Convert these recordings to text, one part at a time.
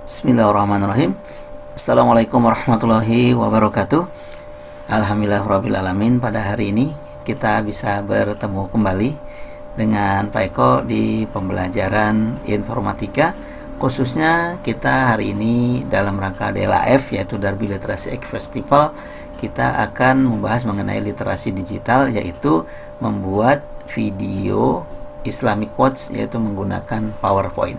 Bismillahirrahmanirrahim. Assalamualaikum warahmatullahi wabarakatuh. Alhamdulillahirrabbilalamin. Pada hari ini kita bisa bertemu kembali dengan Pak Eko di pembelajaran informatika. Khususnya kita hari ini dalam rangka DLAF, yaitu Darby Literasi X Festival, kita akan membahas mengenai literasi digital, yaitu membuat video Islamic quotes, yaitu menggunakan PowerPoint.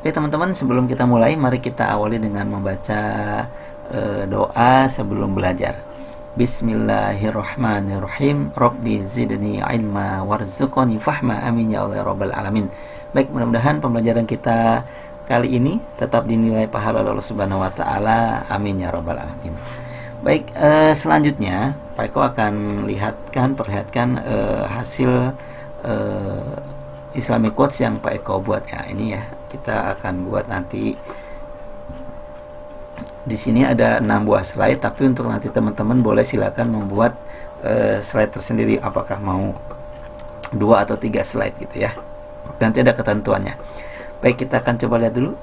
Oke teman-teman, sebelum kita mulai, mari kita awali dengan membaca doa sebelum belajar. Bismillahirrahmanirrahim. Rabbi zidni ilma warzuqni fahma, amin ya Allah rabbal alamin. Baik, mudah-mudahan pembelajaran kita kali ini tetap dinilai pahala Allah Subhanahu wa taala, amin ya rabbal alamin. Baik, selanjutnya Pak Eko akan perlihatkan hasil Islamic quotes yang Pak Eko buat ya. Ini ya, kita akan buat nanti. Di sini ada 6 buah slide, tapi untuk nanti teman-teman boleh silakan membuat slide tersendiri, apakah mau 2 atau 3 slide gitu ya. Nanti ada ketentuannya. Baik, kita akan coba lihat dulu.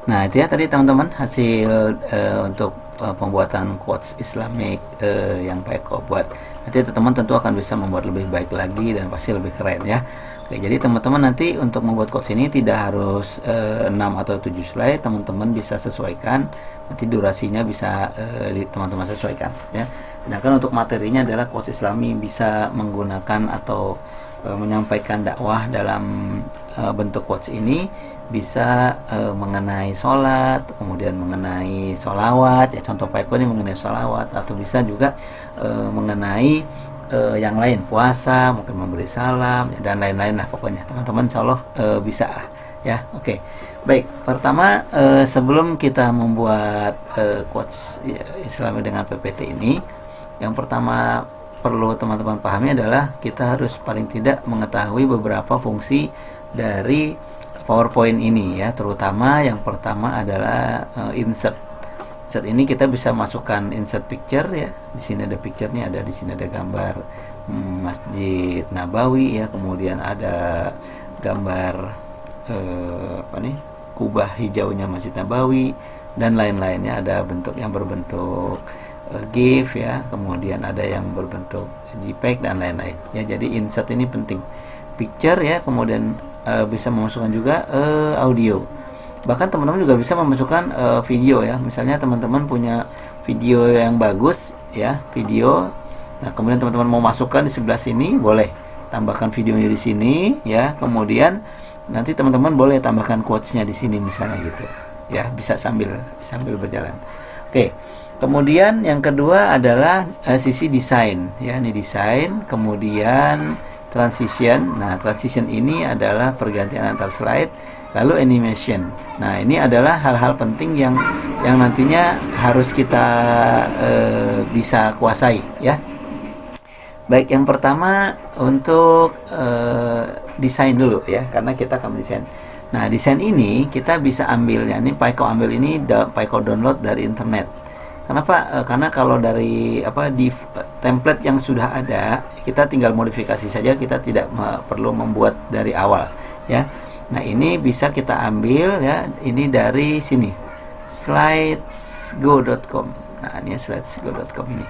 Nah itu ya tadi teman-teman hasil untuk pembuatan quotes Islamic yang Pak Eko buat. Nanti teman-teman tentu akan bisa membuat lebih baik lagi dan pasti lebih keren ya. Oke, jadi teman-teman nanti untuk membuat quotes ini tidak harus 6 atau 7 slide, teman-teman bisa sesuaikan. Nanti durasinya bisa teman-teman sesuaikan ya. Sedangkan untuk materinya adalah quotes Islami, bisa menggunakan atau menyampaikan dakwah dalam bentuk quotes ini, bisa mengenai sholat, kemudian mengenai sholawat ya, contoh Pak Eko ini mengenai sholawat, atau bisa juga mengenai yang lain, puasa, mungkin memberi salam ya, dan lain-lain lah pokoknya teman-teman, insya Allah bisa lah ya. Oke. Baik, pertama sebelum kita membuat quotes Islami dengan PPT ini, yang pertama perlu teman-teman pahami adalah kita harus paling tidak mengetahui beberapa fungsi dari PowerPoint ini ya, terutama yang pertama adalah insert. Insert ini kita bisa masukkan insert picture ya. Di sini ada picture-nya, ada di sini ada gambar Masjid Nabawi ya, kemudian ada gambar kubah hijaunya Masjid Nabawi dan lain-lainnya, ada bentuk yang berbentuk GIF ya, kemudian ada yang berbentuk JPEG dan lain-lain ya. Jadi insert ini penting, picture ya, kemudian bisa memasukkan juga audio, bahkan teman-teman juga bisa memasukkan video ya. Misalnya teman-teman punya video yang bagus ya, video Nah, kemudian teman-teman mau masukkan di sebelah sini, boleh tambahkan videonya di sini ya. Kemudian nanti teman-teman boleh tambahkan quotes-nya di sini misalnya gitu. Ya, bisa sambil berjalan. Oke. Kemudian yang kedua adalah sisi desain ya, ini desain, kemudian transition. Nah, transition ini adalah pergantian antar slide, lalu animation. Nah, ini adalah hal-hal penting yang nantinya harus kita bisa kuasai ya. Baik, yang pertama untuk desain dulu ya, karena kita akan desain. Nah, desain ini kita bisa ambilnya, ini Paiko ambil ini Paiko download dari internet. Kenapa? Karena kalau dari di template yang sudah ada, kita tinggal modifikasi saja, kita tidak perlu membuat dari awal ya. Nah, ini bisa kita ambil ya, ini dari sini slidesgo.com. Nah, ini slidesgo.com ini.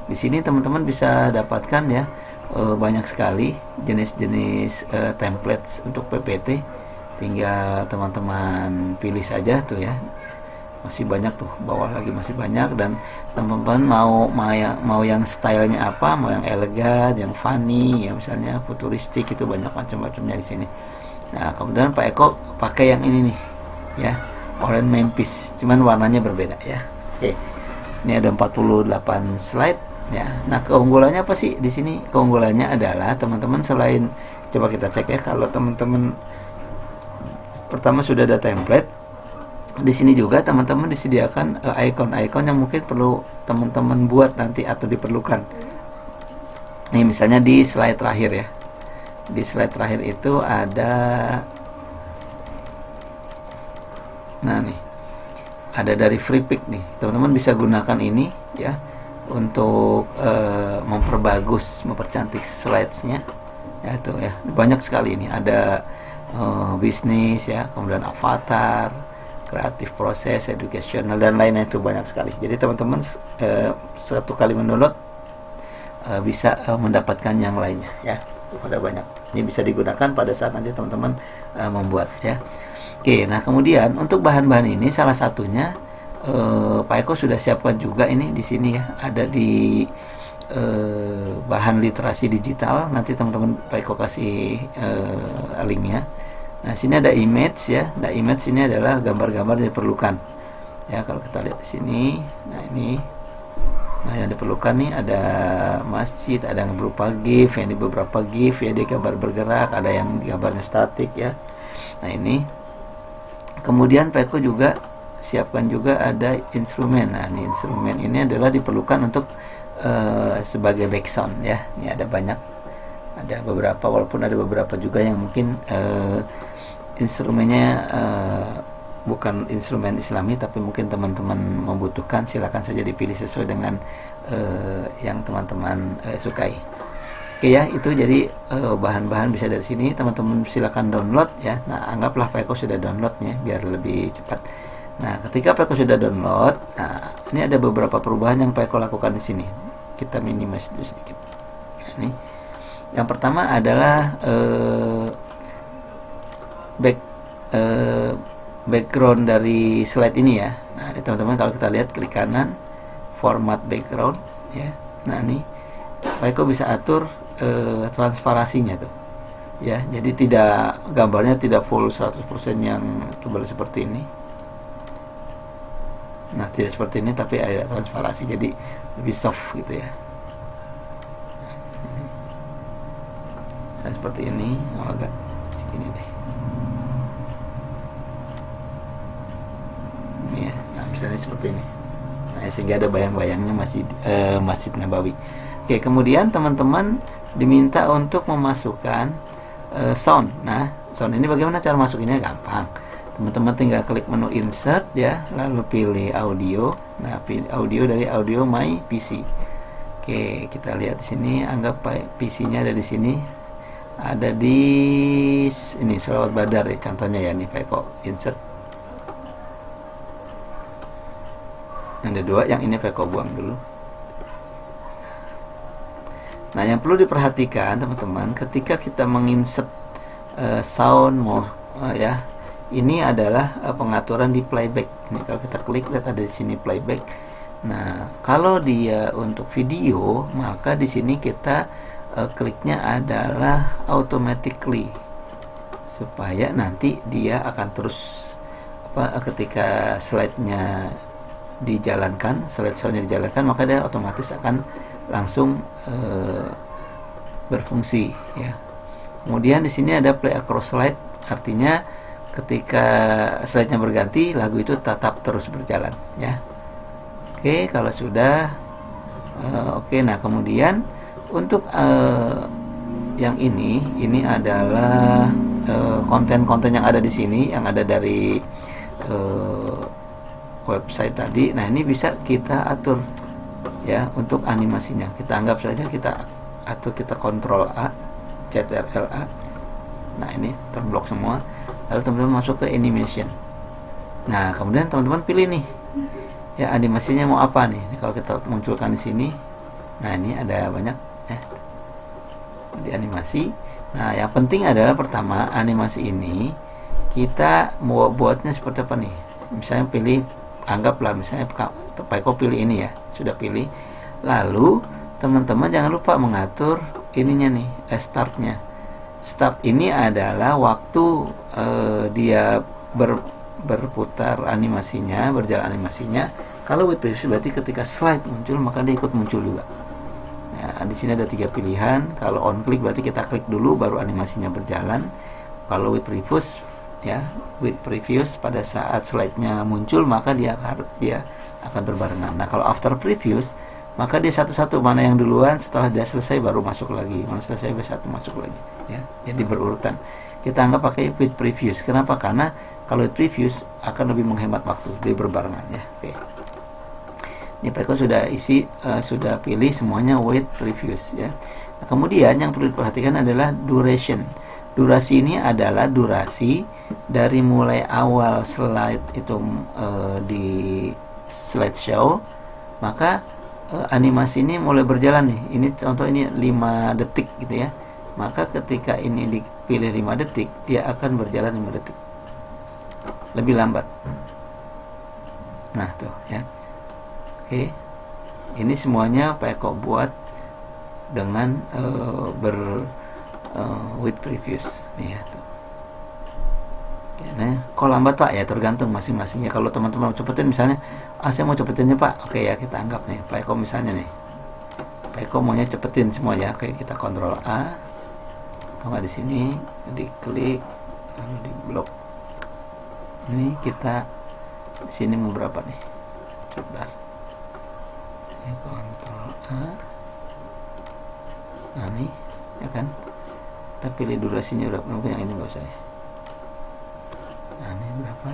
Di sini teman-teman bisa dapatkan ya banyak sekali jenis-jenis templates untuk PPT. Tinggal teman-teman pilih saja tuh ya. Masih banyak tuh, bawah lagi masih banyak, dan teman-teman mau yang stylenya apa, mau yang elegan, yang funny, ya misalnya futuristik, itu banyak macam-macamnya di sini. Nah, kemudian Pak Eko pakai yang ini nih ya, Orange Memphis, cuman warnanya berbeda ya. Oke. Ini ada 48 slide ya. Nah, keunggulannya apa sih di sini? Keunggulannya adalah teman-teman selain, coba kita cek ya, kalau teman-teman pertama sudah ada template, di sini juga teman-teman disediakan icon-icon yang mungkin perlu teman-teman buat nanti atau diperlukan. Nih misalnya di slide terakhir ya. Di slide terakhir itu ada, nah nih, ada dari FreePic nih. Teman-teman bisa gunakan ini ya untuk memperbagus, mempercantik slides-nya. Ya tuh ya, banyak sekali ini. Ada bisnis ya, kemudian avatar, kreatif proses, educational, dan lainnya, itu banyak sekali. Jadi teman-teman satu kali mendownload bisa mendapatkan yang lainnya ya. Ada banyak. Ini bisa digunakan pada saat nanti teman-teman membuat ya. Oke, nah kemudian untuk bahan-bahan ini salah satunya Pak Eko sudah siapkan juga ini di sini ya. Ada di bahan literasi digital. Nanti teman-teman Pak Eko kasih linknya. Nah, sini ada image ya. Nah, image ini adalah gambar-gambar yang diperlukan. Ya, kalau kita lihat di sini, nah ini, nah yang diperlukan nih ada masjid, ada yang berupa GIF, yang di beberapa GIF ya, dia gambar bergerak, ada yang gambarnya statik ya. Nah, ini. Kemudian Peko juga siapkan juga ada instrumen. Nah, ini instrumen ini adalah diperlukan untuk sebagai background ya. Ini ada banyak. Ada beberapa, walaupun ada beberapa juga yang mungkin instrumennya bukan instrumen Islami, tapi mungkin teman-teman membutuhkan, silakan saja dipilih sesuai dengan yang teman-teman sukai. Oke ya, itu jadi bahan-bahan bisa dari sini, teman-teman silakan download ya. Nah, anggaplah Pak Eko sudah downloadnya biar lebih cepat. Nah, ketika Pak Eko sudah download, nah ini ada beberapa perubahan yang Pak Eko lakukan di sini. Kita minimize dulu sedikit. Nah, ini yang pertama adalah background dari slide ini ya. Nah, ini teman-teman kalau kita lihat, klik kanan, format background ya. Nah, ini Pak Eko bisa atur transparasinya tuh ya. Jadi tidak, gambarnya tidak full 100% yang tebal seperti ini. Nah, tidak seperti ini, tapi ada transparasi, jadi lebih soft gitu ya. Nah, seperti ini, agak segini deh. Ya, nah misalnya seperti ini. Nah, sehingga ada bayang-bayangnya Masjid Nabawi. Oke, kemudian teman-teman diminta untuk memasukkan sound. Nah, sound ini bagaimana cara masukinnya? Gampang. Teman-teman tinggal klik menu insert ya, lalu pilih audio. Nah, pilih audio dari audio my PC. Oke, kita lihat di sini, anggap PC-nya ada di sini. Ada di ini Sholawat Badar ya, contohnya ya, nih Pak Eko insert. Ada dua, yang ini Pak Eko buang dulu. Nah, yang perlu diperhatikan teman-teman, ketika kita menginsert sound ya, ini adalah pengaturan di playback. Ini kalau kita klik, lihat ada di sini playback. Nah, kalau dia untuk video, maka di sini kita kliknya adalah automatically, supaya nanti dia akan terus ketika slide-nya dijalankan, slideshow-nya dijalankan, maka dia otomatis akan langsung berfungsi ya. Kemudian di sini ada play across slide, artinya ketika slide-nya berganti, lagu itu tetap terus berjalan ya. Oke, kalau sudah oke. Nah, kemudian untuk yang ini adalah konten-konten yang ada di sini, yang ada dari website tadi. Nah, ini bisa kita atur ya untuk animasinya. Kita anggap saja kita atur, kita kontrol A, Ctrl A. Nah, ini terblok semua. Lalu teman-teman masuk ke animation. Nah, kemudian teman-teman pilih nih ya animasinya mau apa nih. Kalau kita munculkan di sini, nah ini ada banyak ya di animasi. Nah, yang penting adalah pertama, animasi ini kita mau buatnya seperti apa nih. Misalnya pilih, anggaplah misalnya Pak Eko pilih ini ya, sudah pilih. Lalu teman-teman jangan lupa mengatur ininya nih, startnya. Start ini adalah waktu dia berputar animasinya, berjalan animasinya. Kalau with preview berarti ketika slide muncul maka dia ikut muncul juga. Nah, di sini ada 3 pilihan. Kalau on click berarti kita klik dulu baru animasinya berjalan. Kalau with previous ya, with previous pada saat slide-nya muncul maka dia akan berbarengan. Nah, kalau after previous maka dia satu-satu, mana yang duluan, setelah dia selesai baru masuk lagi, mana selesai satu masuk lagi ya. Jadi berurutan. Kita anggap pakai with previous. Kenapa? Karena kalau with previous akan lebih menghemat waktu, dia berbarengan ya. Oke. Ini Pak Eko sudah isi, sudah pilih semuanya with previous ya. Nah, kemudian yang perlu diperhatikan adalah duration. Durasi ini adalah durasi dari mulai awal slide itu di slideshow, maka animasi ini mulai berjalan nih. Ini contoh, ini 5 detik gitu ya. Maka ketika ini dipilih 5 detik, dia akan berjalan 5 detik. Lebih lambat. Nah, tuh ya. Oke. Ini semuanya Pak Eko buat dengan with previous nih ya. Tuh. Nah, kok lambat Pak? Ya tergantung masing-masingnya. Kalau teman-teman mau cepetin misalnya, saya mau cepetinnya Pak. Oke ya, kita anggap nih Pak Eko misalnya nih. Pak Eko maunya cepetin semua ya. Oke, kita kontrol A. Atau nggak di sini, diklik lalu di blok. Ini kita di sini mau berapa nih? Sebentar. Ini kontrol A. Nah, nih ya kan. Kita pilih durasinya berapa? Mungkin yang ini nggak usah ya. Nah, ini berapa?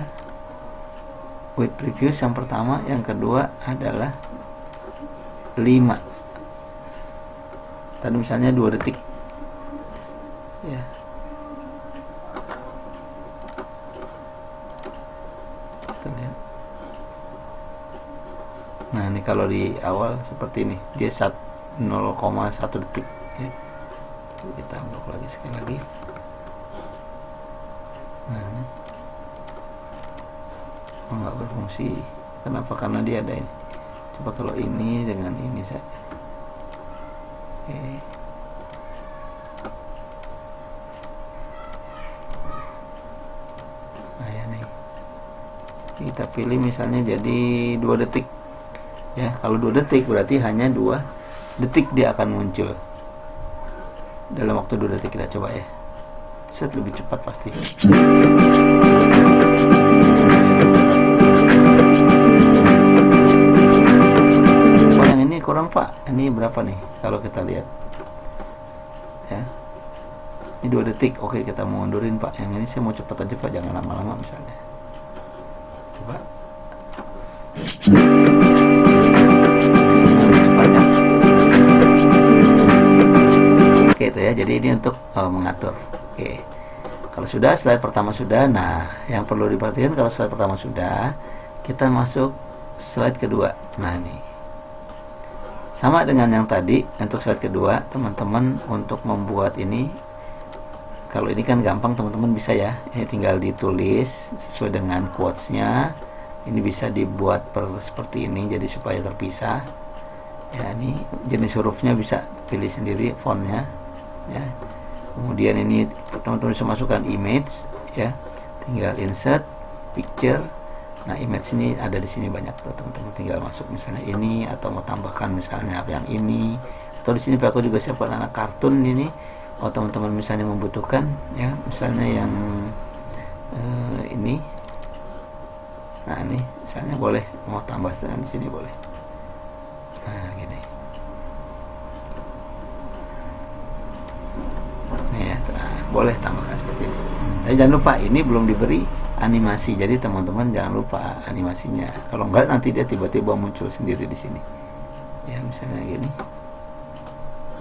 With previous yang pertama, yang kedua adalah 5. Tadi misalnya 2 detik. Ya. Kita lihat. Nah, ini kalau di awal seperti ini, dia 0,1 detik ya. Kita blok lagi sekali lagi. Nah, ini nggak berfungsi. Kenapa? Karena dia ada ini. Coba kalau ini dengan ini saja. Oke. Nah ya nih, kita pilih misalnya jadi 2 detik ya. Kalau 2 detik berarti hanya 2 detik dia akan muncul. Dalam waktu 2 detik kita coba ya. Set, lebih cepat pasti. Oh, yang ini kurang Pak. Ini berapa nih kalau kita lihat ya, ini 2 detik. Oke, kita mau mundurin Pak. Yang ini saya mau cepat aja Pak, jangan lama-lama misalnya. Coba cepat ya. Oke, itu ya. Jadi ini untuk mengatur. Oke. Kalau sudah, slide pertama sudah. Nah, yang perlu diperhatikan kalau slide pertama sudah, kita masuk slide kedua. Nah, ini sama dengan yang tadi. Untuk slide kedua, teman-teman untuk membuat ini, kalau ini kan gampang teman-teman bisa ya. Ini tinggal ditulis sesuai dengan quotes-nya. Ini bisa dibuat seperti ini, jadi supaya terpisah. Ya, ini jenis hurufnya bisa pilih sendiri fontnya. Ya. Kemudian ini teman-teman bisa masukkan image, ya. Tinggal insert picture. Nah, image ini ada di sini banyak tuh, teman-teman. Tinggal masuk misalnya ini, atau mau tambahkan misalnya apa yang ini. Atau di sini aku juga siapkan anak kartun ini. Oh, teman-teman misalnya membutuhkan, ya, misalnya yang ini. Nah, ini misalnya boleh mau tambah di sini boleh. Nah, gini. Nih ya, boleh tambahkan seperti ini. Tapi jangan lupa ini belum diberi animasi, jadi teman-teman jangan lupa animasinya. Kalau enggak nanti dia tiba-tiba muncul sendiri di sini. Ya, misalnya gini.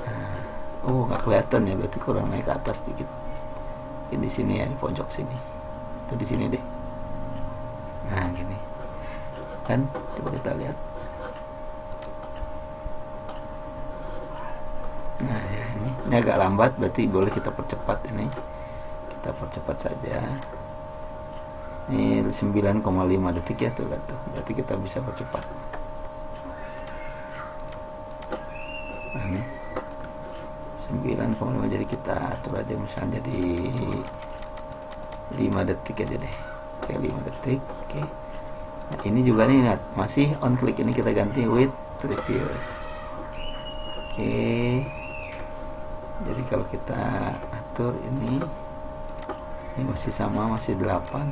Nah, nggak kelihatan ya, berarti kurang naik ke atas sedikit. Ini di sini ya, di pojok sini. Itu di sini deh. Nah, gini. Kan coba kita lihat. Nah, ya, ini agak lambat, berarti boleh kita percepat ini. Kita percepat saja. Ini 9,5 detik ya, tuh, berarti kita bisa percepat. Nah, ini 9,5, jadi kita atur aja misalnya jadi 5 detik aja deh. Oke, 5 detik. Oke. Nah, ini juga nih, lihat, masih on click, ini kita ganti with previous. Oke. Jadi kalau kita atur ini masih sama, masih 8.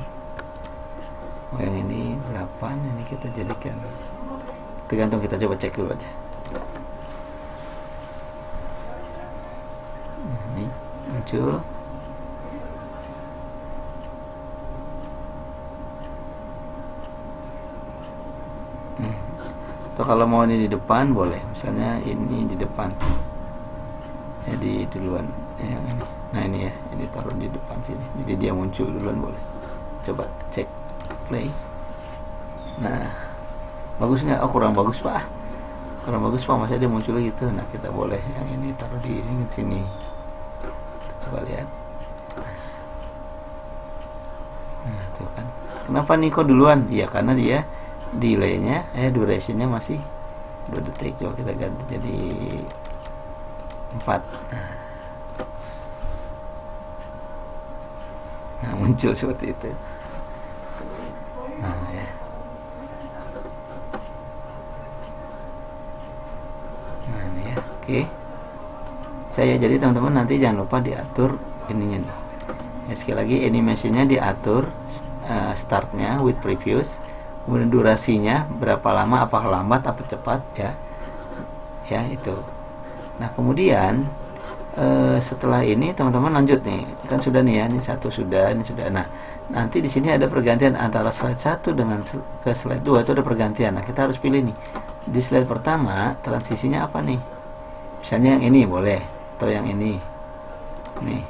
Oh, yang ini 8, ini kita jadikan, tergantung, kita coba cek dulu aja. Nah, ini muncul. Atau kalau mau ini di depan boleh, misalnya ini di depan, ya, di duluan yang ini. Nah, ini ya, ini taruh di depan sini, jadi dia muncul duluan, boleh. Coba cek play. Nah, bagus nggak? Oh, kurang bagus pak, masa dia muncul gitu. Nah, kita boleh yang ini taruh di sini. Coba lihat. Nah, tuh kan, kenapa nih kok duluan? Iya, karena dia delaynya, durationnya masih 2 detik. Coba kita ganti jadi 4. Nah, muncul seperti itu. Nah, ya. Nah, ini ya. Oke. Saya jadi teman-teman nanti jangan lupa diatur ininya nih. Ya, sekali lagi animasinya diatur, startnya with previous. Kemudian durasinya berapa lama, apa lambat, apa cepat, ya. Ya, itu. Nah, kemudian setelah ini teman-teman lanjut nih. Kan sudah nih ya, ini satu sudah, ini sudah. Nah, nanti di sini ada pergantian antara slide 1 dengan ke slide 2, itu ada pergantian. Nah, kita harus pilih nih. Di slide pertama transisinya apa nih? Misalnya yang ini boleh, atau yang ini. Nih.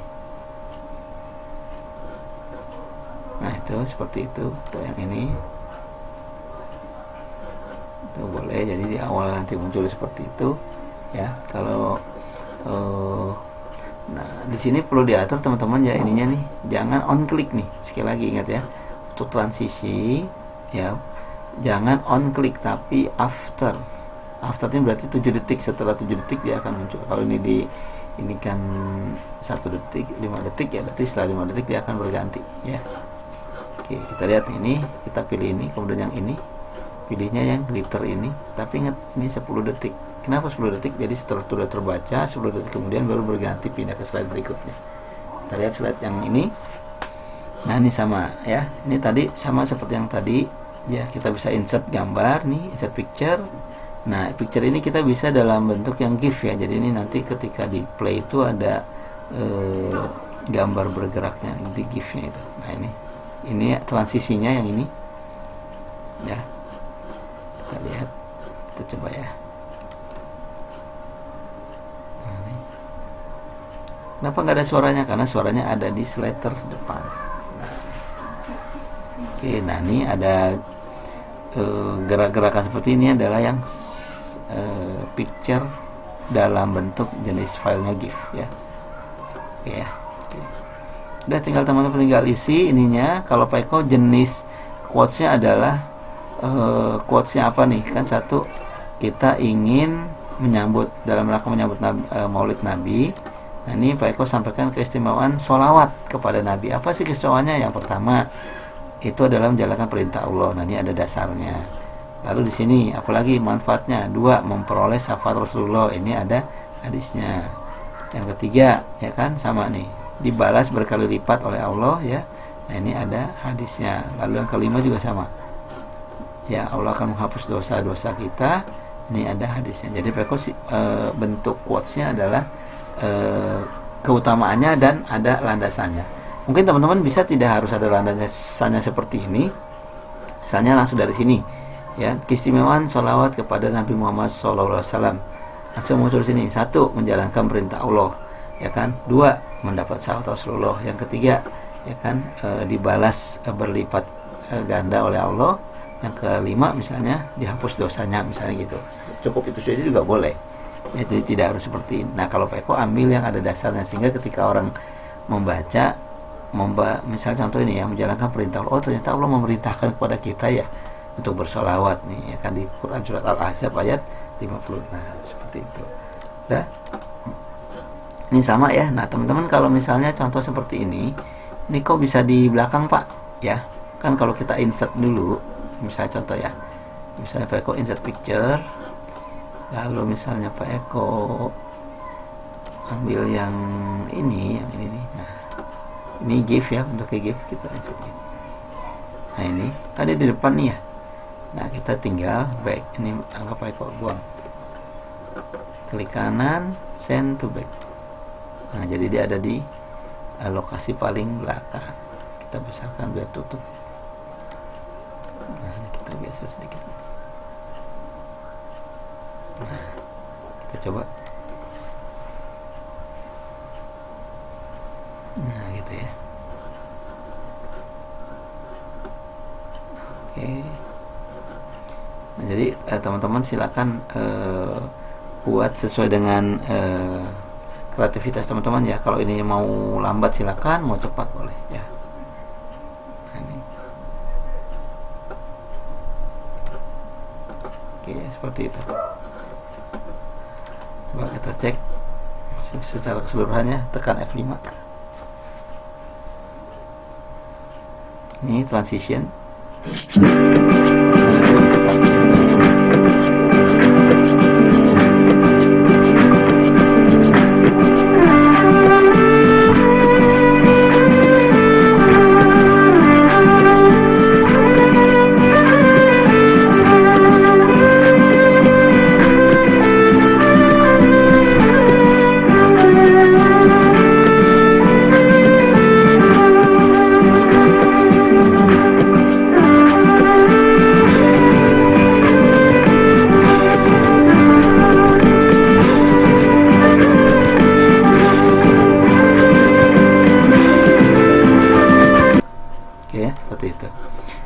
Nah, itu seperti itu, atau yang ini. Itu boleh, jadi di awal nanti muncul seperti itu, ya. Kalau nah, di sini perlu diatur teman-teman ya, ininya nih, jangan on click nih. Sekali lagi ingat ya, untuk transisi ya, jangan on click tapi after. After ini berarti 7 detik, setelah 7 detik dia akan muncul. Kalau ini kan 1 detik, 5 detik ya, berarti setelah 5 detik dia akan berganti, ya. Oke, kita lihat ini, kita pilih ini, kemudian yang ini, pilihnya yang glitter ini, tapi ingat ini 10 detik. Kenapa 10 detik? Jadi setelah sudah terbaca 10 detik kemudian baru berganti, pindah ke slide berikutnya. Kita lihat slide yang ini. Nah, ini sama ya, ini tadi sama seperti yang tadi ya. Kita bisa insert gambar nih, insert picture. Nah, picture ini kita bisa dalam bentuk yang GIF ya. Jadi ini nanti ketika di play itu ada gambar bergeraknya di GIF-nya itu. Nah, ini transisinya yang ini ya. Kita lihat, kita coba ya. Nah, ini. Kenapa nggak ada suaranya? Karena suaranya ada di slide terdepan. Nah. Oke, nah ini ada gerak-gerakan seperti ini adalah yang picture dalam bentuk jenis filenya GIF ya. Oke ya. Oke. Udah, tinggal teman-teman tinggal isi ininya. Kalau Peko jenis quotes-nya adalah quotesnya apa nih? Kan satu, kita ingin menyambut, dalam rangka menyambut Maulid Nabi. Nah, ini Pak Eko sampaikan keistimewaan sholawat kepada Nabi. Apa sih keistimewaannya? Yang pertama itu adalah menjalankan perintah Allah. Nah, ini ada dasarnya. Lalu di sini apalagi manfaatnya? Dua, memperoleh syafaat Rasulullah. Ini ada hadisnya. Yang ketiga, ya kan, sama nih, dibalas berkali lipat oleh Allah, ya. Nah, ini ada hadisnya. Lalu yang kelima juga sama, ya, Allah akan menghapus dosa-dosa kita. Ini ada hadisnya. Jadi bentuk quotesnya adalah keutamaannya dan ada landasannya. Mungkin teman-teman bisa tidak harus ada landasannya seperti ini. Misalnya langsung dari sini, ya, keistimewaan sholawat kepada Nabi Muhammad SAW. Langsung muncul sini. Satu, menjalankan perintah Allah, ya kan. Dua, mendapat syafaat Rasulullah. Yang ketiga, ya kan, dibalas berlipat ganda oleh Allah. Yang kelima misalnya dihapus dosanya, misalnya gitu. Cukup itu saja juga boleh. Ya, jadi tidak harus seperti ini. Nah, kalau Pak Eko ambil yang ada dasarnya, sehingga ketika orang membaca, misalnya contoh ini, ya, menjalankan perintah Allah. Oh, ternyata Allah memerintahkan kepada kita, ya, untuk bersolawat nih, ya kan, di Quran surat Al-Ahzab ayat 50. Nah, seperti itu. Udah. Ini sama, ya. Nah, teman-teman, kalau misalnya contoh seperti ini kok bisa di belakang, Pak, ya. Kan kalau kita insert dulu, misalnya contoh, ya, misalnya Pak Eko insert picture, lalu misalnya Pak Eko ambil yang ini nih. Nah, ini GIF, ya, bentuknya GIF, kita insert ini. Nah, ini ada di depan nih, ya. Nah, kita tinggal back. Ini anggap Pak Eko buang, klik kanan, send to back. Nah, jadi dia ada di lokasi paling belakang. Kita besarkan biar tutup. Nah, ini kita geser sedikit. Nah, kita coba. Nah, gitu, ya. Oke. Nah, jadi teman-teman silakan buat sesuai dengan kreativitas teman-teman, ya. Kalau ini mau lambat silakan, mau cepat boleh, ya. Nah, ini. Oke, seperti itu. Coba kita cek secara keseluruhannya, tekan F5. Ini transition.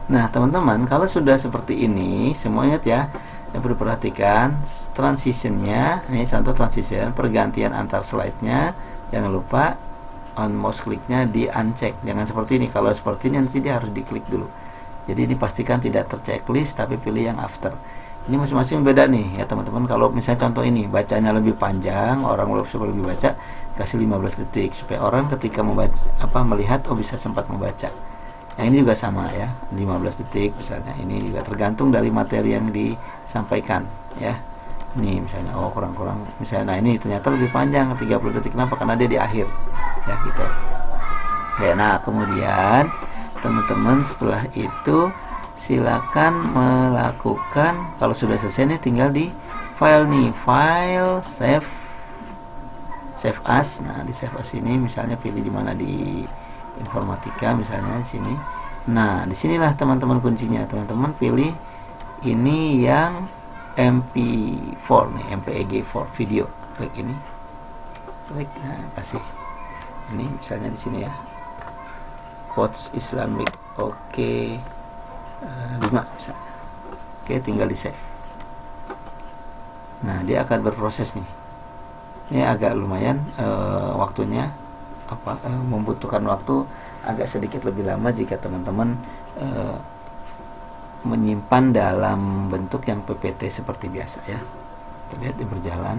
Nah, teman-teman, kalau sudah seperti ini, semua ingat, ya, yang perlu perhatikan transitionnya. Ini contoh transition, pergantian antar slide-nya. Jangan lupa on mouse kliknya di uncheck. Jangan seperti ini. Kalau seperti ini nanti dia harus diklik dulu. Jadi ini pastikan tidak terchecklist, tapi pilih yang after. Ini masing-masing beda nih, ya, teman-teman. Kalau misalnya contoh ini bacanya lebih panjang, orang lebih baca, kasih 15 detik supaya orang ketika membaca melihat, oh, bisa sempat membaca. Yang ini juga sama, ya, 15 detik misalnya. Ini juga tergantung dari materi yang disampaikan, ya. Ini misalnya, oh, kurang-kurang misalnya, nah, ini ternyata lebih panjang 30 detik. Kenapa? Karena dia di akhir, ya, gitu. Ya, nah, kemudian teman-teman setelah itu silakan melakukan, kalau sudah selesai nih, tinggal di file nih, file save as. Nah, di save as ini misalnya pilih di mana, di informatika misalnya, di sini. Nah, disinilah teman-teman kuncinya. Teman-teman pilih ini yang MP4 nih, MPEG 4 video. Klik ini, klik, nah, kasih ini misalnya di sini, ya, quotes Islamic, oke, 5 misalnya. Oke, tinggal di save. Nah, dia akan berproses nih. Ini agak lumayan waktunya, membutuhkan waktu agak sedikit lebih lama jika teman-teman menyimpan dalam bentuk yang PPT seperti biasa ya. Kita lihat di berjalan.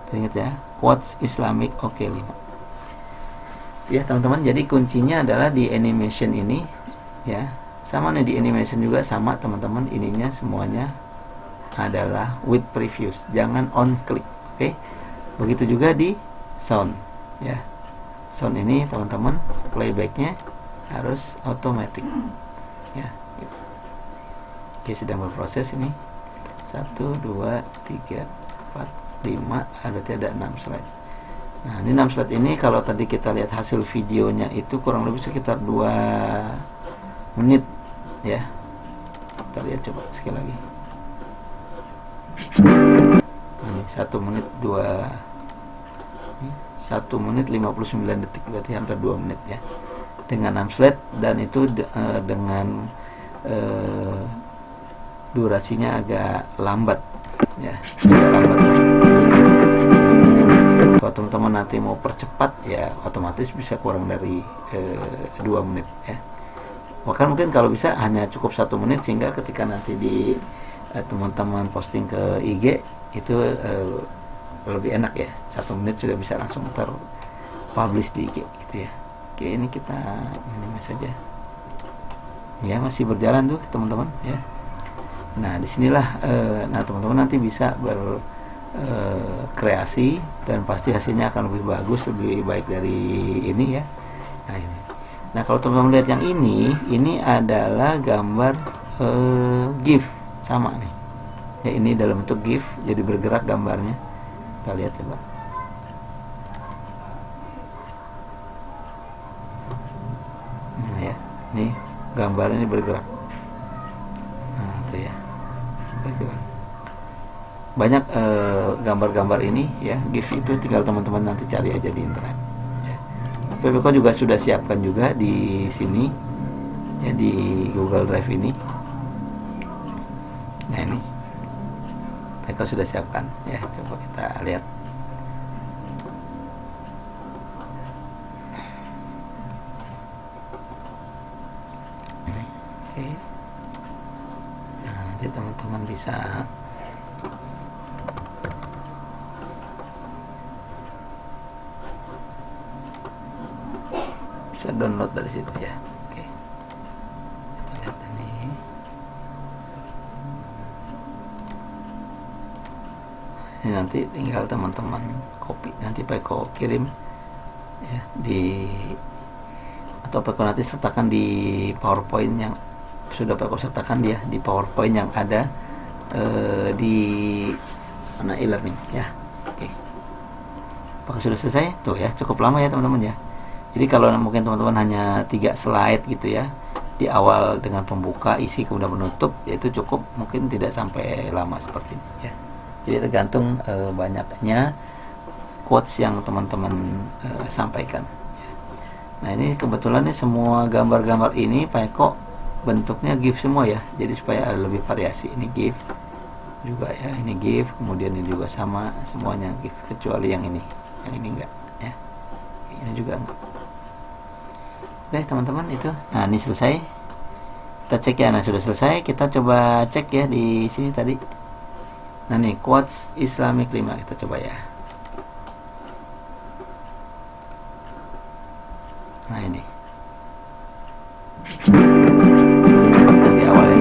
Ingat ya, quotes Islamic oke 5. Ya teman-teman, jadi kuncinya adalah di animation ini ya. Sama nih di animation juga sama teman-teman, ininya semuanya adalah with previews, jangan on click. Oke. Begitu juga di sound ya. Sound ini teman-teman playbacknya harus automatic ya gitu. Oke, sedang berproses ini. 1 2 3 4 5, berarti ada 6 slide. Nah ini 6 slide ini kalau tadi kita lihat hasil videonya itu kurang lebih sekitar 2 menit ya. Kita lihat coba sekali lagi. Nah, ini 1 menit 1 menit 59 detik, berarti hampir 2 menit ya, dengan 6 slide, dan itu dengan durasinya agak lambat ya, agak lambat. Kalau teman-teman nanti mau percepat ya otomatis bisa kurang dari 2 menit ya. Bahkan mungkin kalau bisa hanya cukup 1 menit, sehingga ketika nanti di teman-teman posting ke IG itu lebih enak ya, 1 menit sudah bisa langsung terpublish di IG gitu ya. Oke, ini kita minimize saja ya, masih berjalan tuh teman-teman ya. Nah disinilah nah teman-teman nanti bisa berkreasi dan pasti hasilnya akan lebih bagus, lebih baik dari ini ya. Nah ini, nah kalau teman-teman lihat yang ini adalah gambar GIF, sama nih ya, ini dalam bentuk GIF jadi bergerak gambarnya. Kita lihat coba. Nah ya, ini gambar ini bergerak. Nah itu ya, bergerak. Banyak gambar-gambar ini ya, GIF itu tinggal teman-teman nanti cari aja di internet ya. PPK juga sudah siapkan juga di sini ya, di Google Drive ini. Nah ini PPK sudah siapkan ya, coba kita lihat. Oke. Nah nanti teman-teman bisa download dari situ ya. Oke, kita lihat ini. Ini nanti tinggal teman-teman copy, nanti Peko kirim ya di, atau Peko nanti sertakan di PowerPoint yang sudah Peko sertakan dia di PowerPoint yang ada di mana e-learning ya. Oke, Peko sudah selesai tuh ya, cukup lama ya teman-teman ya. Jadi kalau mungkin teman-teman hanya 3 slide gitu ya, di awal dengan pembuka, isi, kemudian menutup, yaitu cukup, mungkin tidak sampai lama seperti ini ya. Jadi tergantung banyaknya quotes yang teman-teman sampaikan ya. Nah ini kebetulan nih semua gambar-gambar ini Pak Eko bentuknya GIF semua ya, jadi supaya ada lebih variasi. Ini GIF juga ya, ini GIF, kemudian ini juga sama, semuanya GIF kecuali yang ini enggak ya, ini juga enggak. Oke teman-teman itu. Nah ini selesai. Kita cek ya. Nah sudah selesai. Kita coba cek ya di sini tadi. Nah nih quotes Islamic 5 kita coba ya. Nah ini. Cepat di awal ya.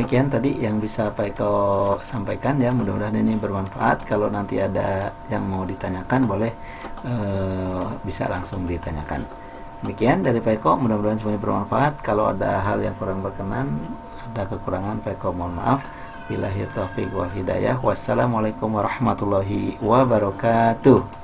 demikian tadi yang bisa Pak Eko sampaikan ya, mudah-mudahan ini bermanfaat. Kalau nanti ada yang mau ditanyakan boleh bisa langsung ditanyakan. Demikian dari Pak Eko, mudah-mudahan semuanya bermanfaat. Kalau ada hal yang kurang berkenan, ada kekurangan, Pak Eko mohon maaf. Billahi taufiq wal hidayah. Wassalamualaikum warahmatullahi wabarakatuh.